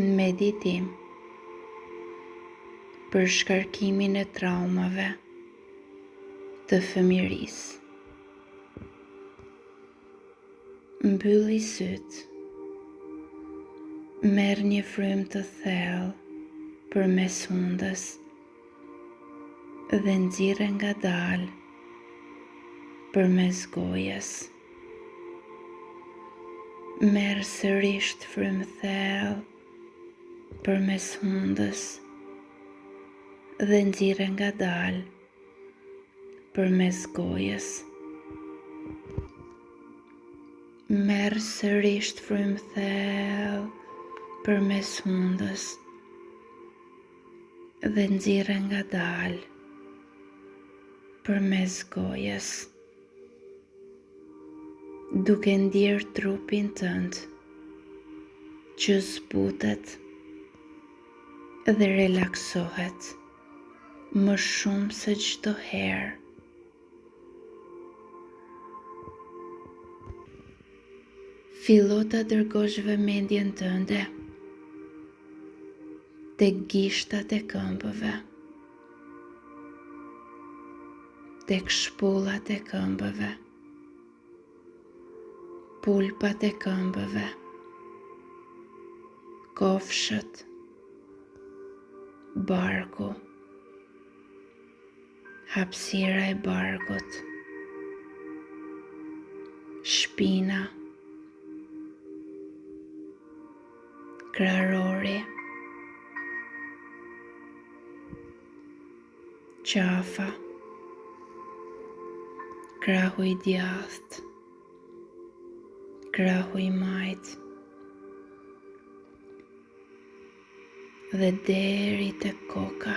Meditim për shkarkimin e traumave të fëmijërisë. Mbylli sytë, merr një frymë të thellë përmes hundës dhe nxirre ngadalë përmes gojës. Merr sërish frymë thellë përmes hundës dhe nxirre ngadalë përmes gojës. Merr sërish frymë thellë përmes hundës dhe nxirre ngadalë përmes gojës. Duke ndier trupin tënd që zbutet dhe relaksohet më shumë se çdo herë. Fillo ta dërgosh vëmendjen tënde tek gishtat e këmbëve, tek shpullat e këmbëve, pulpat e këmbëve, kofshët, barku, hapësira e barkut, shpina, krahori, qafa, krahu i djathtë, krahu i majtë dhe deri te koka.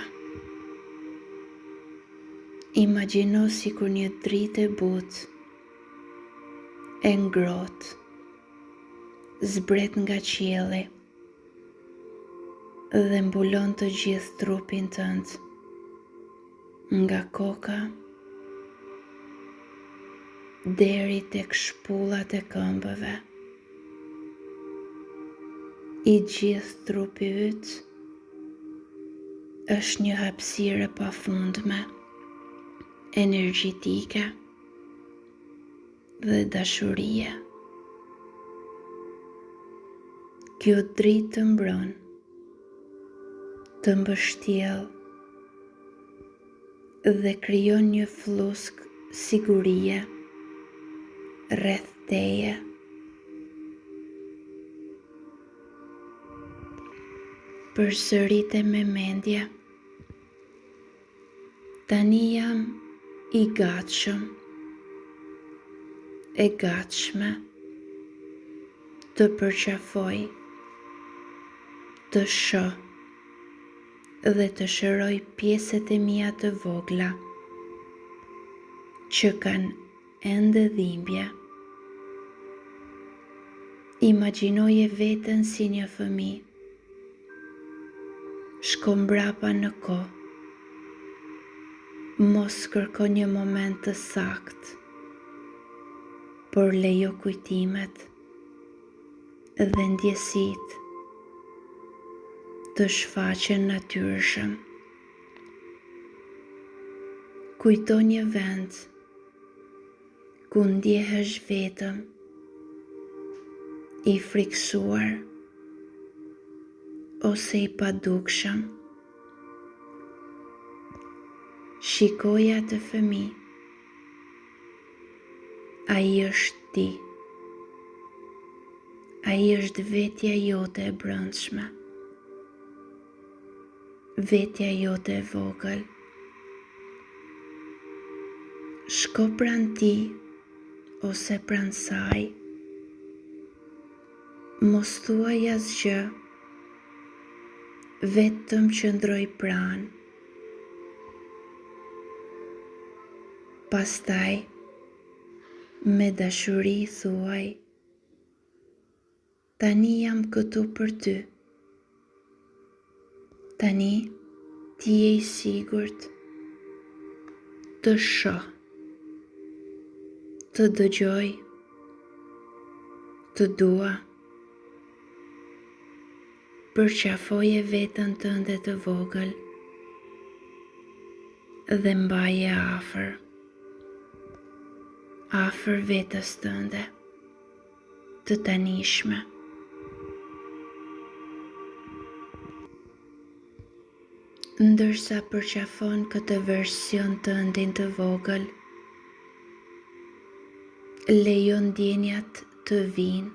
Imagjino sikur një dritë e butë e ngrohtë zbret nga qielli dhe mbulon të gjithë trupin tënd, nga koka deri tek shpullat e këmbëve. I gjithë trupi yt është një hapësirë e pafundme, energjitike dhe dashurie. Kjo dritë të mbron, të mbështjell dhe krijon një flusk sigurie rreth teje. Përsërite me mendje. Tani jam i gatshëm, e gatshme të përqafoj, të shoh dhe të shëroj pjesët e mia të vogla që kanë ende dhimbje. Imagjinoje veten si një fëmijë. Shko mbrapa në kohë. Mos kërko një moment të saktë, por lejo kujtimet dhe ndjesitë të shfaqen natyrshëm. Kujto një vend ku ndjehesh vetëm, i friksuar ose i padukshëm. Shikoj atë fëmijë. Ai është ti. Ai është vetja jote e brendshme. Vetja jote e vogël. Shko pranë ti ose pranë saj. Mos thuaj asgjë, vetëm qëndroj pranë. Pastaj, me dashuri thuaj, tani jam këtu për ty. Tani ti je i sigurt të shoh, të dëgjoj, të dua. Përqafoje vetën tënde të vogël dhe mbaje afër vetës tënde të tanishme. Ndërsa përqafon këtë version tëndin të vogël, lejo ndjenjat të vinë.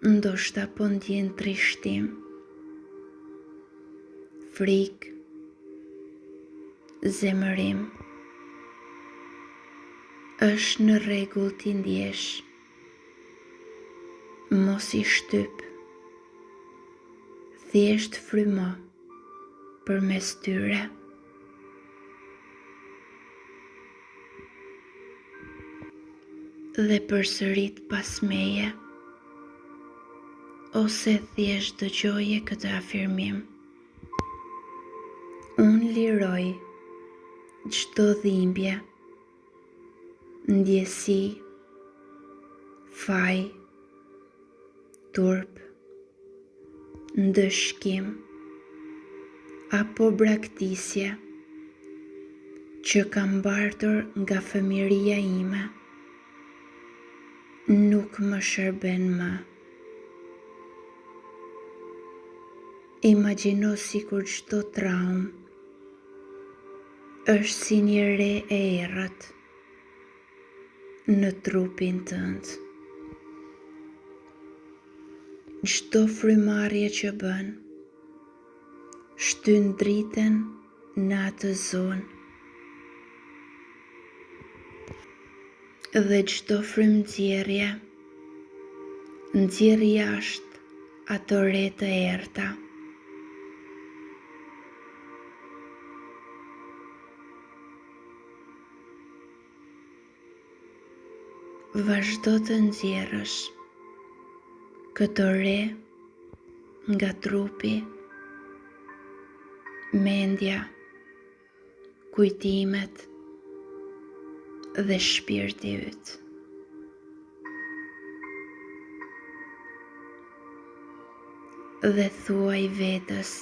Ndoshta po ndjen trishtim, frikë, zemërim. Është në rregull t'i ndjesh. Mos i shtyp. Thjesht frymo përmes tyre. Dhe përsërit pas meje, ose thjesht dëgjoje këtë afirmim. Unë liroj çdo dhimbje, ndjesi, faj, turp, ndëshkim apo braktisje që kam mbartur nga fëmijëria ime, nuk më shërben më. Imagjino sikur çdo traumë është si një re e errët në trupin tënd. Çdo frymarrje që bën, shtyn dritën në atë zonë. Dhe çdo frymënxjerrje nxjerr jashtë ato re të errta. Vazhdo të nxjerrësh këto re nga trupi, mendja, kujtimet dhe shpirti yt. Dhe thuaj vetës: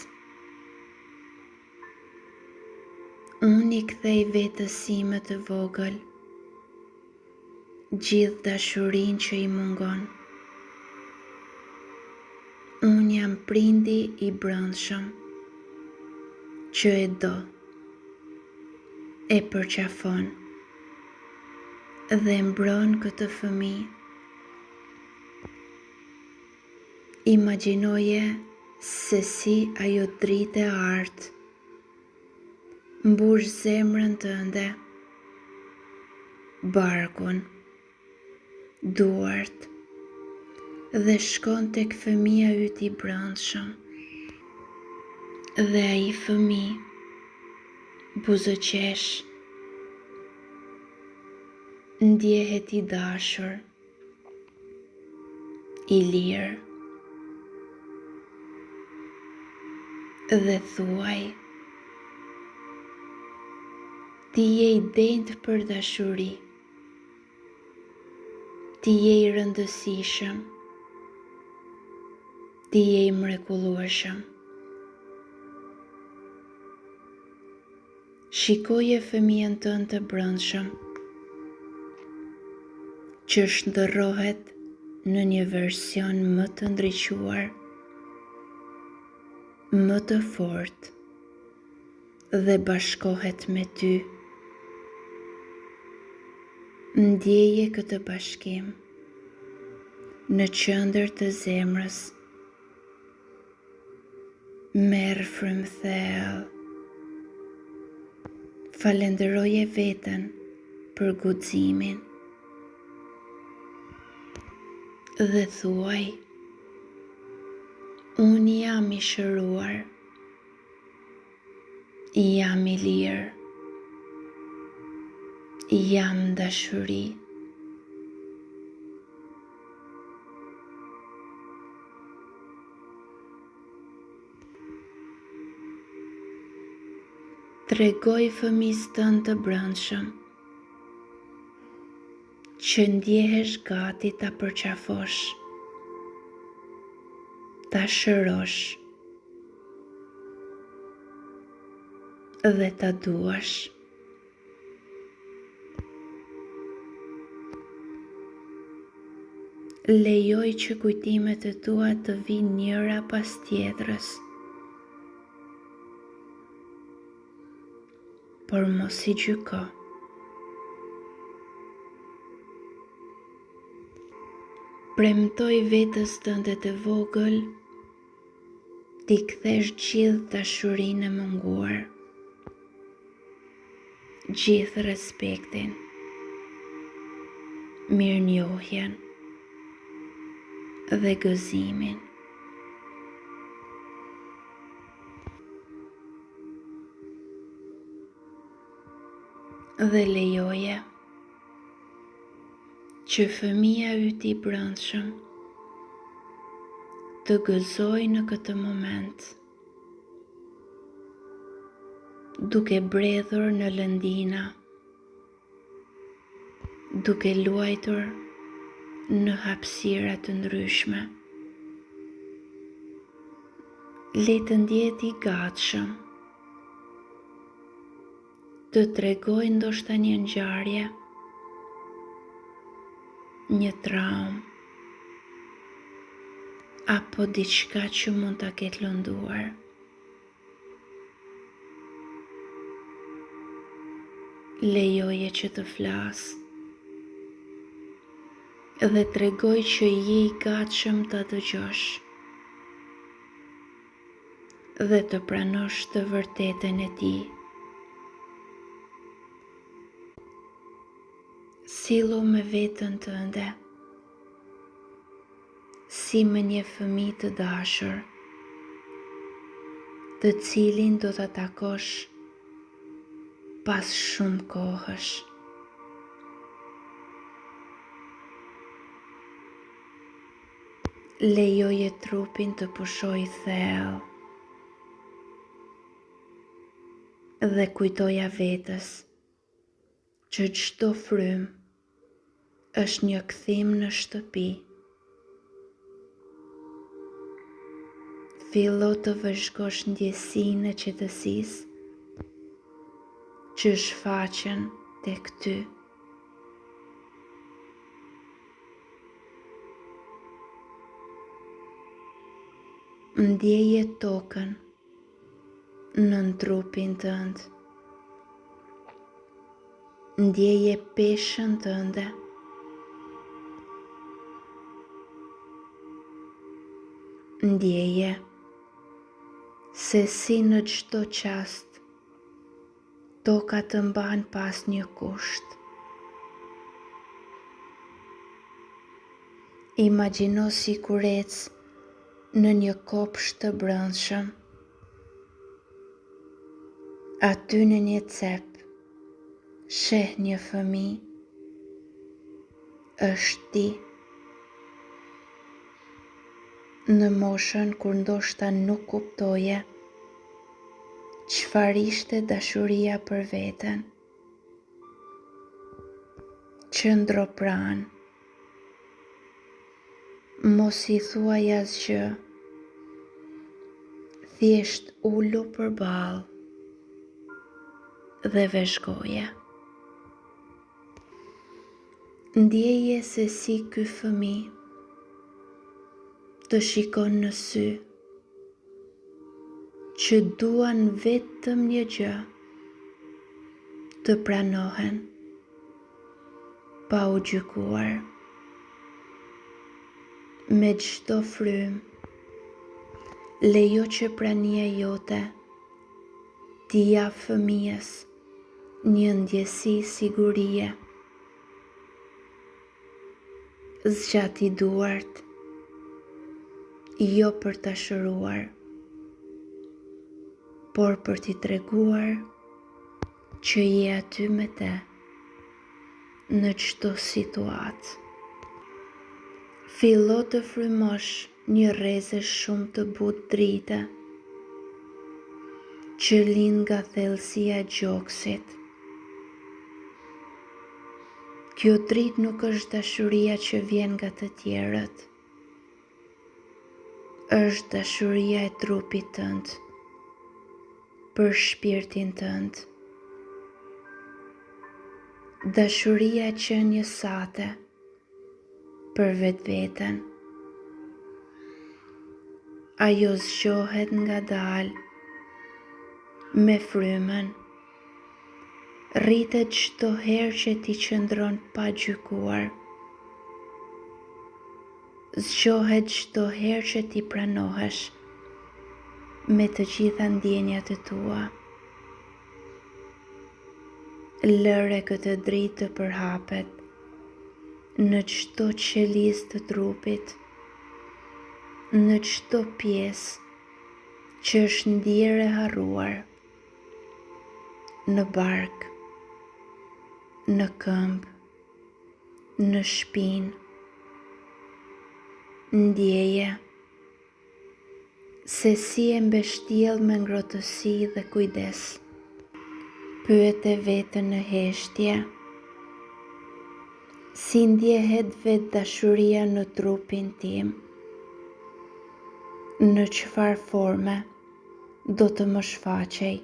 unë i kthej vetës sime të vogël gjithë dashurinë që i mungon. Unë jam prindi i brendshëm që e do, e përqafon dhe mbron këtë fëmijë. Imagjinoje se si ajo dritë e artë mbush zemrën tënde, barkun, duart dhe shkon tek fëmia yt i brendshëm. Dhe ai fëmijë buzëqesh ndjehet i dashur, i lirë. Dhe thuaj: ti je i denjtë për dashuri, ti je i rëndësishëm, ti je i mrekullueshëm. Shikoje fëmijën tënd të brendshëm që shndërrohet në një version më të ndriçuar, më të fortë dhe bashkohet me ty. Ndjeje këtë bashkim në qendër të zemrës. Merr frymë thellë. Falenderoje veten për guximin. Dhe thuaj: unë jam i shëruar, jam i lirë, jam dashuri. Tregoj fëmijës tënd të brendshëm që ndjehesh gati ta përqafosh. ta shërosh dhe ta duash. Lejoj që kujtimet e tua të vinë njëra pas tjetrës, por mos i gjyko. Premtoj vetës tënde të vogël t'i kthesh gjithë dashurinë e munguar, gjithë respektin, mirënjohjen dhe gëzimin. Dhe lejoje që fëmia yti i brendshëm të gëzojë në këtë moment, duke bredhur në lëndina, duke luajtur në hapësira të ndryshme. Le të ndjeti i gatshëm të tregoj ndoshta një ngjarje, një traumë, apo diçka që mund ta ketë lënduar. Lejoje që të flasë dhe tregoj që je i gatshëm ta dëgjosh dhe të pranosh të vërtetën e tij. Sillu me veten tënde si me një fëmijë të dashur, të cilin do ta takosh pas shumë kohësh. Lejoje trupin të pushojë thellë dhe kujtoja vetës që çdo frymë është një kthim në shtëpi. Fillo të vëzhgosh ndjesinë e qetësisë që shfaqen tek ty. Ndjeje tokën nën trupin tënd. Ndjeje peshën tënde. Ndjeje se si në çdo qast toka të mban pas një kusht. Imagjino sikur ec në një kopsht të brendshëm. Aty në një cep sheh një fëmijë, është ti, në moshën kur ndoshta nuk kuptoje çfarë ishte dashuria për veten. Qëndro pranë, mos i thuaj asgjë, thjesht ulu përballë dhe vëzhgoje. Ndjeje se si ky fëmijë të shikon në sy, që duan vetëm një gjë, të pranohen, pa u gjykuar. Me çdo frymë, lejo që prania jote t'i jap fëmijës një ndjesi sigurie. Zgjati duart, jo për ta shëruar, por për t'i treguar që je aty me te në çdo situatë. Fillo të frymosh një rreze shumë të butë drite që lind nga thellësia e gjoksit. Kjo dritë nuk është dashuria që vjen nga të tjerët. është dashuria e trupit tënd për shpirtin tënd. Dashuria e qenies sate për vetveten. Ajo zgjohet ngadalë me frymën. Rritet çdo herë që ti qëndron pa gjykuar. Zgjohet çdo herë që ti pranohesh me të gjitha ndjenjat e tua. Lëre këtë dritë të përhapet në çdo qelisë të trupit, në çdo pjesë që është ndier e harruar, në bark, në këmbë, në shpinë. Ndjeje se si e mbështjell me ngrohtësi dhe kujdes. Pyete veten në heshtje. Si ndjehet vetë dashuria në trupin tim? Në çfarë forme do të më shfaqej?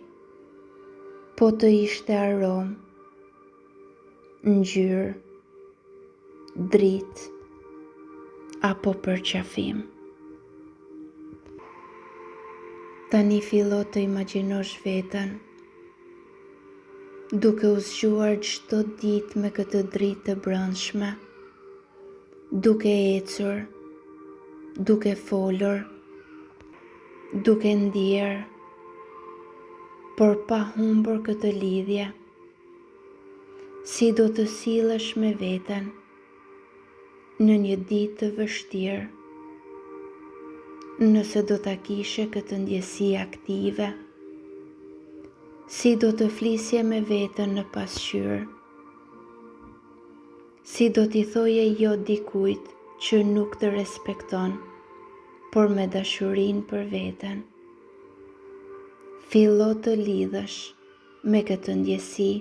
Po të ishte aromë, ngjyrë, dritë apo përqafim. Tani fillo të imagjinosh veten duke u zgjuar çdo ditë me këtë dritë të brendshme, duke ecur, duke folur, duke ndier, por pa humbur këtë lidhje. Si do të sillesh me veten në një ditë të vështirë, nëse do ta kishe këtë ndjesi aktive? Si do të flisje me veten në pasqyrë? Si do t'i thoje jo dikujt që nuk të respekton, por me dashurinë për veten? Fillo të lidhesh me këtë ndjesi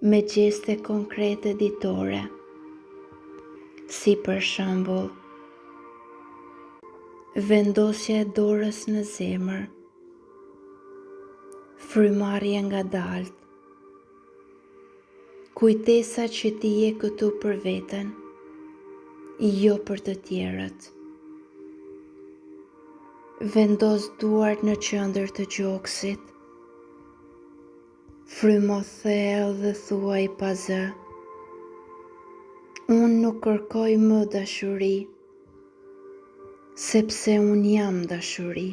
me gjeste konkrete ditore, si për shembull, vendosja e dorës në zemër, frymarrje ngadaltë, kujtesa që ti je këtu për veten, jo për të tjerët. Vendos duart në qendër të gjoksit, frymo thellë dhe thuaj pa zë: unë nuk kërkoj më dashuri, sepse unë jam dashuri.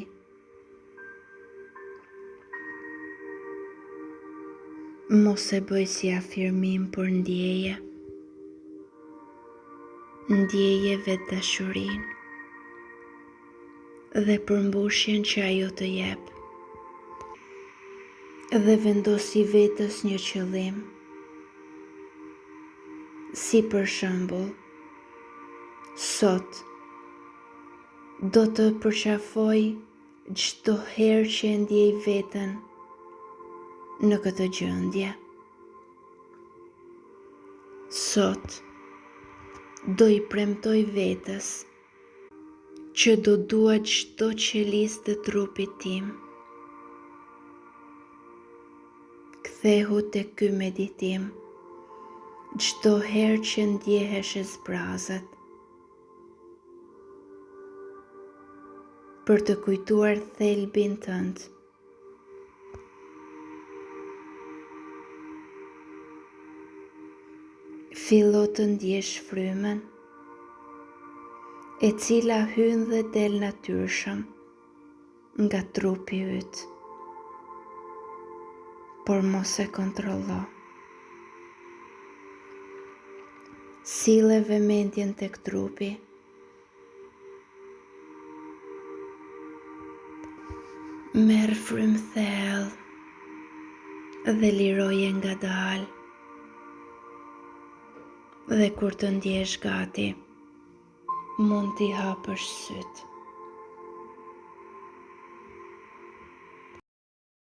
Mos e bëj si afirmim, por ndjeje. Ndjeje vetë dashurinë dhe përmbushjen që ajo të jep. Dhe vendosi vetës një qëllim. Si për shembull, sot do të përqafoj çdo herë që e ndjej veten në këtë gjendje. Sot do i premtoj vetes që do dua çdo qelisë të trupit tim. Kthehu tek ky meditim çdo herë që ndjehesh e zbrazët, për të kujtuar thelbin tënd. Fillo të ndjesh frymën, e cila hyn dhe del natyrshëm nga trupi yt, por mos e kontrollo. Sille vëmendjen tek trupi. Merr frymë thellë dhe liroje ngadalë. Dhe kur të ndjesh gati, mund t'i hapësh syt.